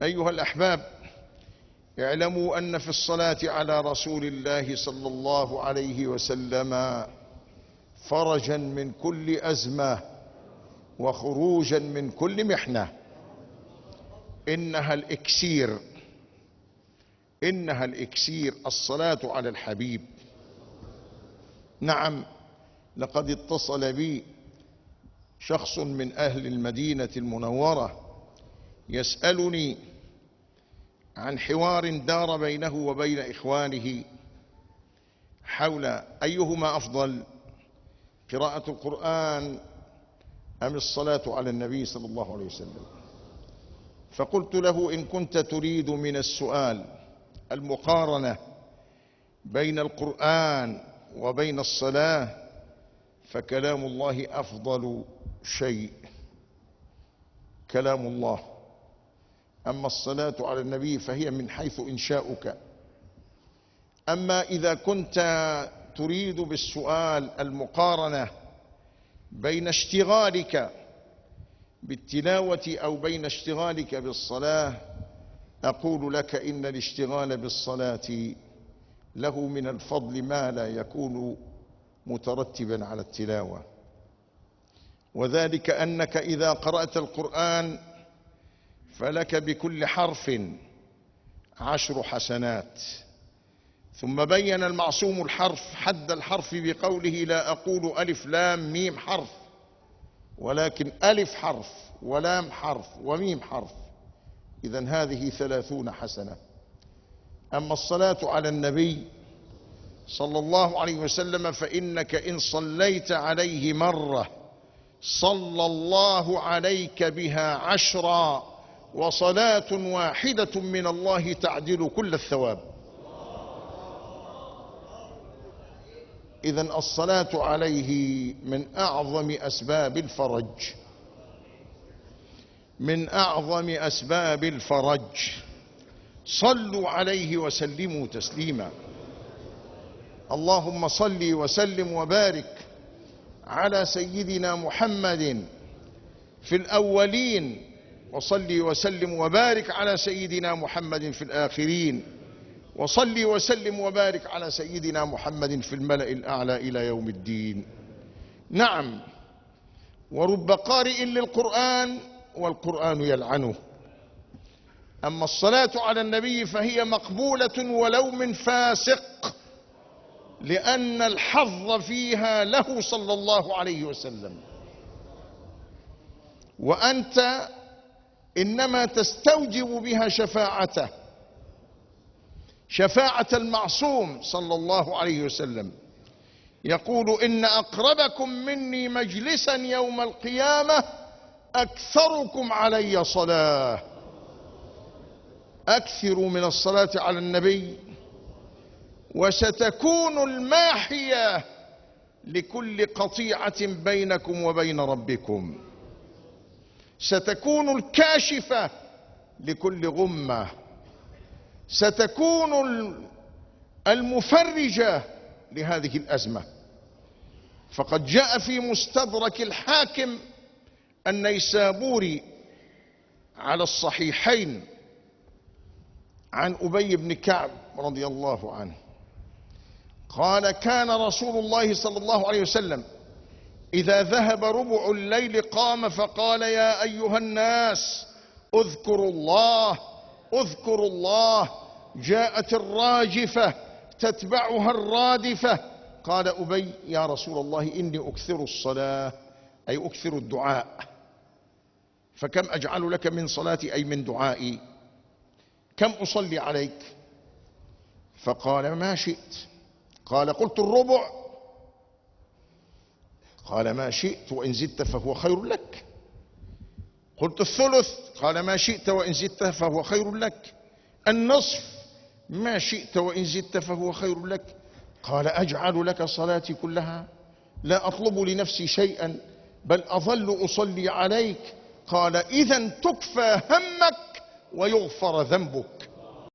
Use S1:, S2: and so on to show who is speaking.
S1: أيها الأحباب، اعلموا أن في الصلاة على رسول الله صلى الله عليه وسلم فرجا من كل أزمة وخروجا من كل محنة. إنها الإكسير الصلاة على الحبيب. نعم، لقد اتصل بي شخص من أهل المدينة المنورة يسألني عن حوار دار بينه وبين إخوانه حول أيهما أفضل، قراءة القرآن أم الصلاة على النبي صلى الله عليه وسلم. فقلت له: إن كنت تريد من السؤال المقارنة بين القرآن وبين الصلاة فكلام الله أفضل شيء، كلام الله. أما الصلاة على النبي فهي من حيث إنشاؤك. أما إذا كنت تريد بالسؤال المقارنة بين اشتغالك بالتلاوة أو بين اشتغالك بالصلاة، أقول لك إن الاشتغال بالصلاة له من الفضل ما لا يكون مترتبا على التلاوة، وذلك أنك إذا قرأت القرآن فلك بكل حرف 10 حسنات. ثم بين المعصوم الحرف حد الحرف بقوله: لا أقول ألف لام ميم حرف، ولكن ألف حرف ولام حرف وميم حرف، إذن هذه 30 حسنة. أما الصلاة على النبي صلى الله عليه وسلم فإنك إن صليت عليه مرة صلى الله عليك بها 10، وصلاة واحدة من الله تعدل كل الثواب. إذن الصلاة عليه من أعظم أسباب الفرج، من أعظم أسباب الفرج. صلوا عليه وسلموا تسليما. اللهم صل وسلم وبارك على سيدنا محمد في الأولين، وصل وسلم وبارك على سيدنا محمد في الآخرين، وصل وسلم وبارك على سيدنا محمد في الملأ الأعلى إلى يوم الدين. نعم، ورب قارئ للقرآن والقرآن يلعنه. أما الصلاة على النبي فهي مقبولة ولو من فاسق، لأن الحظ فيها له صلى الله عليه وسلم، وأنت إنما تستوجب بها شفاعته، شفاعة المعصوم صلى الله عليه وسلم. يقول: إن أقربكم مني مجلسا يوم القيامة أكثركم علي صلاة. أكثروا من الصلاة على النبي، وستكون الماحية لكل قطيعة بينكم وبين ربكم، ستكون الكاشفة لكل غمة، ستكون المفرجة لهذه الأزمة. فقد جاء في مستدرك الحاكم النيسابوري على الصحيحين عن أبي بن كعب رضي الله عنه قال: كان رسول الله صلى الله عليه وسلم إذا ذهب ربع الليل قام فقال: يا أيها الناس اذكروا الله اذكروا الله، جاءت الراجفة تتبعها الرادفة. قال أبي: يا رسول الله إني أكثر الصلاة، أي أكثر الدعاء، فكم أجعل لك من صلاتي أي من دعائي؟ كم أصلي عليك؟ فقال: ما شئت. قال: قلت الربع؟ قال: ما شئت، وإن زدت فهو خير لك. قلت الثلث؟ قال: ما شئت، وإن زدت فهو خير لك. النصف؟ ما شئت، وإن زدت فهو خير لك. قال: أجعل لك صلاتي كلها؟ لا أطلب لنفسي شيئا، بل أظل أصلي عليك. قال: إذن تكفى همك ويغفر ذنبك.